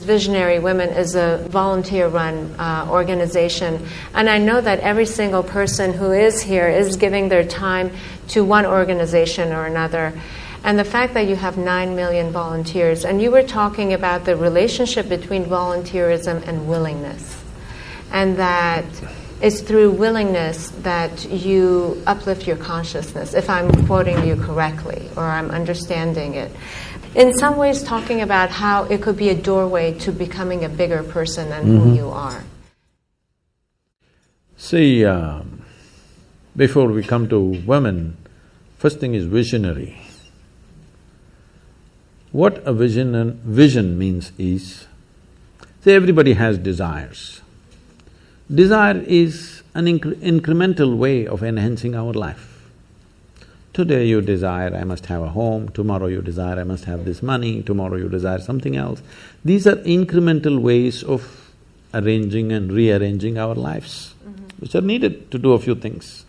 Visionary Women is a volunteer-run organization, and I know that every single person who is here is giving their time to one organization or another. And the fact that you have 9 million volunteers, and you were talking about the relationship between volunteerism and willingness, and that it's through willingness that you uplift your consciousness, if I'm quoting you correctly, or I'm understanding it. In some ways talking about how it could be a doorway to becoming a bigger person than who you are. See, before we come to women, first thing is visionary. What a vision means is, see, everybody has desires. Desire is an incremental way of enhancing our life. Today you desire, I must have a home, tomorrow you desire, I must have this money, tomorrow you desire something else. These are incremental ways of arranging and rearranging our lives, which are needed to do a few things.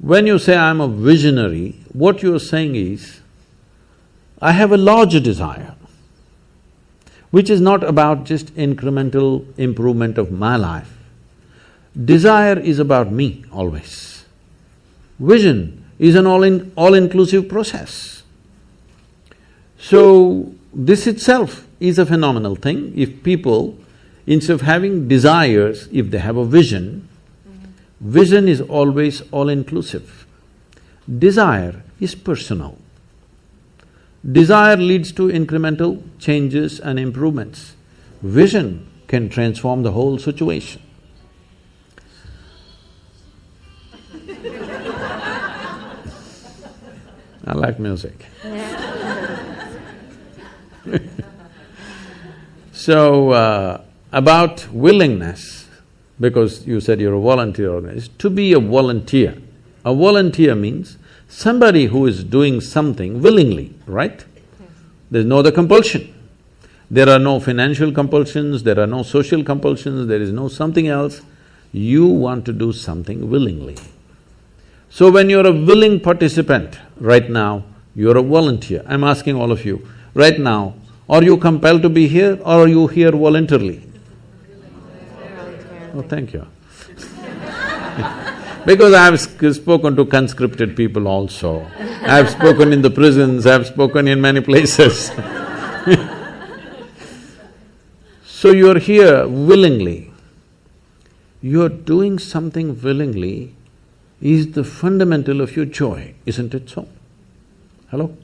When you say, I'm a visionary, what you're saying is, I have a larger desire, which is not about just incremental improvement of my life. Desire is about me always. Vision is an all-inclusive process. So, this itself is a phenomenal thing. If people, instead of having desires, if they have a vision, vision is always all-inclusive. Desire is personal. Desire leads to incremental changes and improvements. Vision can transform the whole situation. I like music. So, about willingness, because you said you're a volunteer organization, to be a volunteer. A volunteer means somebody who is doing something willingly, right? There's no other compulsion. There are no financial compulsions, there are no social compulsions, there is no something else. You want to do something willingly. So when you're a willing participant, right now, you're a volunteer. I'm asking all of you, right now, are you compelled to be here or are you here voluntarily? Oh, thank you. Because I've spoken to conscripted people also. I've spoken in the prisons, I've spoken in many places. So you're here willingly. You're doing something willingly is the fundamental of your joy, isn't it so? Hello?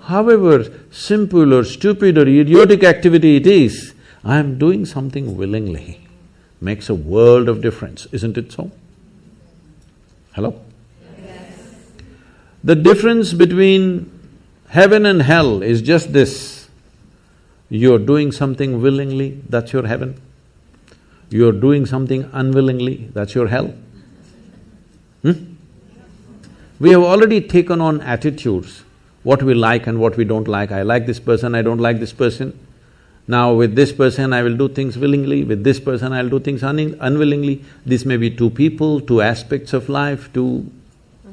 However simple or stupid or idiotic activity it is, I'm doing something willingly, makes a world of difference, isn't it so? Hello? Yes. The difference between heaven and hell is just this. You're doing something willingly, that's your heaven. You're doing something unwillingly, that's your hell. We have already taken on attitudes, what we like and what we don't like. I like this person, I don't like this person. Now with this person I will do things willingly, with this person I'll do things unwillingly. This may be two people, two aspects of life, two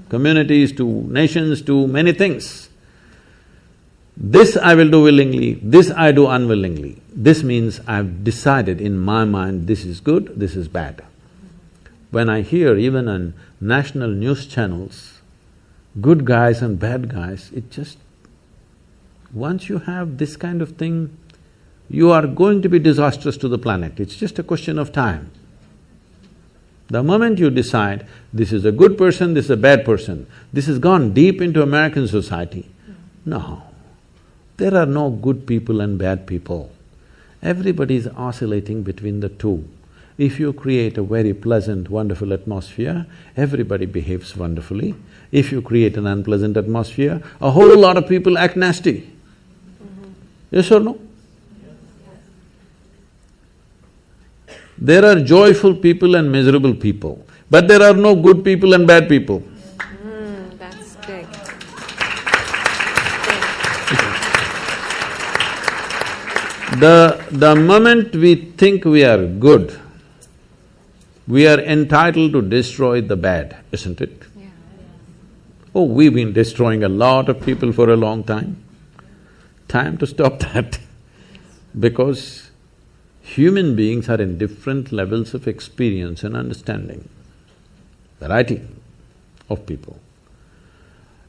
communities, two nations, two many things. This I will do willingly, this I do unwillingly. This means I've decided in my mind this is good, this is bad. When I hear even on national news channels, good guys and bad guys, it just… once you have this kind of thing, you are going to be disastrous to the planet, it's just a question of time. The moment you decide, this is a good person, this is a bad person, this has gone deep into American society. No, there are no good people and bad people. Everybody is oscillating between the two. If you create a very pleasant, wonderful atmosphere, everybody behaves wonderfully. If you create an unpleasant atmosphere, a whole lot of people act nasty. Yes or no? There are joyful people and miserable people, but there are no good people and bad people. That's big. The moment we think we are good, we are entitled to destroy the bad, isn't it? Yeah. Oh, we've been destroying a lot of people for a long time. Time to stop that. Because human beings are in different levels of experience and understanding, variety of people.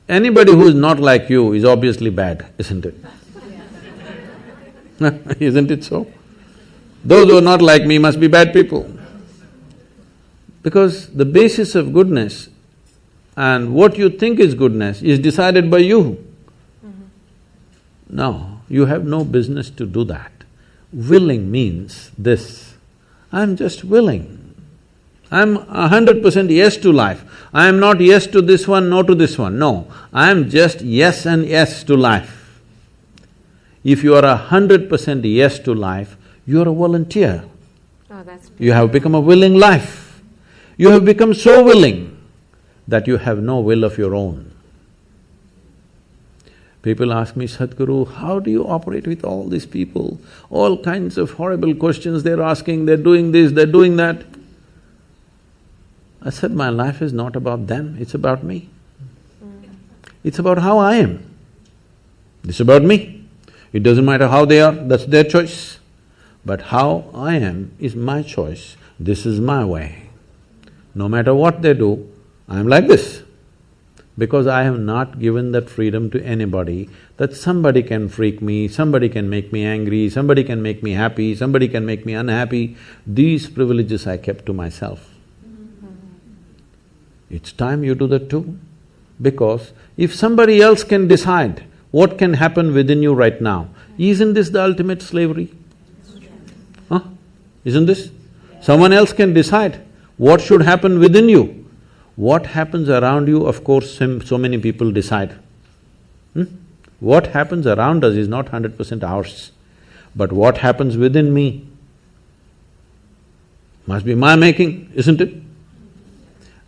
Anybody who is not like you is obviously bad, isn't it? Isn't it so? Those who are not like me must be bad people. Because the basis of goodness and what you think is goodness is decided by you. No, you have no business to do that. Willing means this, I'm just willing. I'm 100% yes to life. I am not yes to this one, no to this one, no. I am just yes and yes to life. If you are 100% yes to life, you are a volunteer. Oh, that's beautiful. You have become a willing life. You have become so willing that you have no will of your own. People ask me, Sadhguru, how do you operate with all these people? All kinds of horrible questions they're asking, they're doing this, they're doing that. I said, my life is not about them, it's about me. It's about how I am. It's about me. It doesn't matter how they are, that's their choice. But how I am is my choice, this is my way. No matter what they do, I'm like this. Because I have not given that freedom to anybody that somebody can freak me, somebody can make me angry, somebody can make me happy, somebody can make me unhappy. These privileges I kept to myself. It's time you do that too. Because if somebody else can decide what can happen within you right now, isn't this the ultimate slavery? Huh? Isn't this? Someone else can decide what should happen within you. What happens around you, of course, so many people decide. What happens around us is not 100% ours. But what happens within me must be my making, isn't it?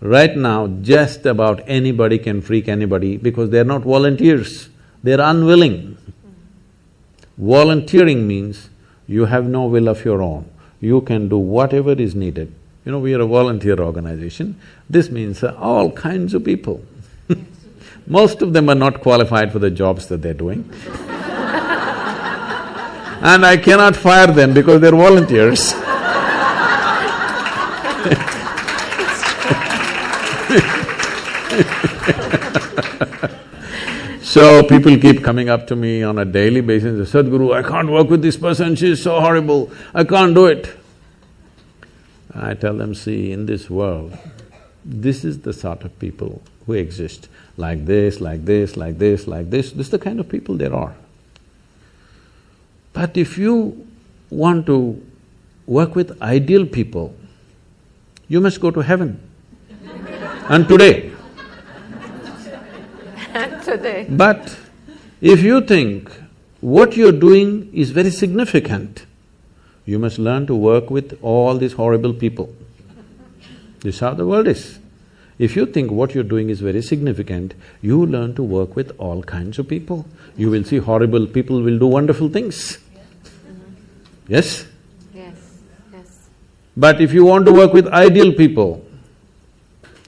Right now, just about anybody can freak anybody because they're not volunteers, they're unwilling. Volunteering means you have no will of your own, you can do whatever is needed. You know, we are a volunteer organization, this means all kinds of people. Most of them are not qualified for the jobs that they're doing. And I cannot fire them because they're volunteers. So people keep coming up to me on a daily basis and say, Sadhguru, I can't work with this person, she's so horrible, I can't do it. I tell them, see, in this world, this is the sort of people who exist, like this, like this, like this, like this is the kind of people there are. But if you want to work with ideal people, you must go to heaven. And today. Today. But if you think what you're doing is very significant, you must learn to work with all these horrible people. This is how the world is. If you think what you're doing is very significant, you learn to work with all kinds of people. You will see horrible people will do wonderful things. Yes? Yes, yes. But if you want to work with ideal people,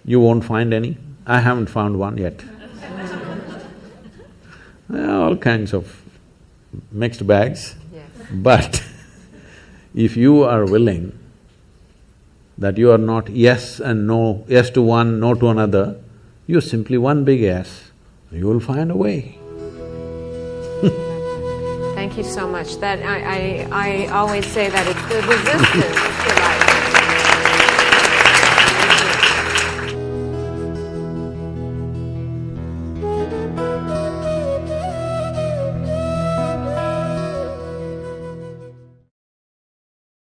you won't find any. I haven't found one yet. All kinds of mixed bags. Yes. But if you are willing that you are not yes and no, yes to one, no to another, you're simply one big yes, you will find a way. Thank you so much. That I always say that it's the resistance.